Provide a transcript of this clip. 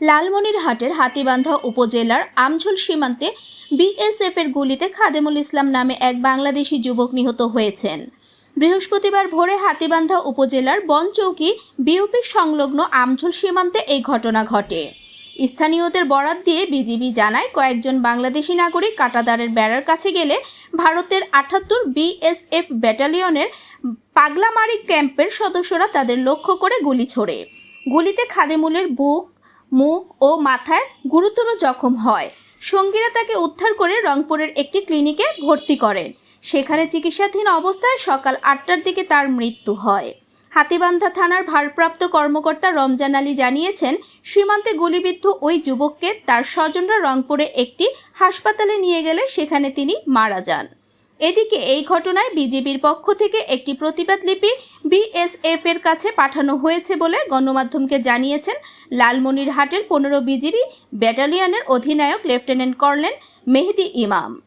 লালমনিরহাটের হাতীবান্ধা উপজেলার আমঝুল সীমান্তে বিএসএফের গুলিতে খাদেমুল ইসলাম নামে এক বাংলাদেশি যুবক নিহত হয়েছেন। বৃহস্পতিবার ভোরে হাতীবান্ধা উপজেলার বনচৌকি বিওপি সংলগ্ন আমঝুল সীমান্তে এই ঘটনা ঘটে। স্থানীয়দের বরাত দিয়ে বিজিবি জানায়, কয়েকজন বাংলাদেশি নাগরিক কাঁটাতারের বেড়ার কাছে গেলে ভারতের ৭৮ বিএসএফ ব্যাটালিয়নের পাগলামারি ক্যাম্পের সদস্যরা তাদের লক্ষ্য করে গুলি ছোড়ে। গুলিতে খাদেমুলের বুক, মুখ ও মাথায় গুরুতর জখম হয়। সঙ্গীরা তাকে উদ্ধার করে রংপুরের একটি ক্লিনিকে ভর্তি করেন। সেখানে চিকিৎসাধীন অবস্থায় সকাল ৮টার দিকে তার মৃত্যু হয়। হাতীবান্ধা থানার ভারপ্রাপ্ত কর্মকর্তা রমজান আলী জানিয়েছেন, সীমান্তে গুলিবিদ্ধ ওই যুবককে তার স্বজনরা রংপুরে একটি হাসপাতালে নিয়ে গেলে সেখানে তিনি মারা যান। এদিকে এই ঘটনায় বিজিবির পক্ষ থেকে একটি প্রতিবাদ লিপি বিএসএফ এর কাছে পাঠানো হয়েছে বলে গণমাধ্যমকে জানিয়েছেন লালমনিরহাটের ১৫ বিজিবি ব্যাটালিয়নের অধিনায়ক লেফটেন্যান্ট কর্নেল মেহেদী ইমাম।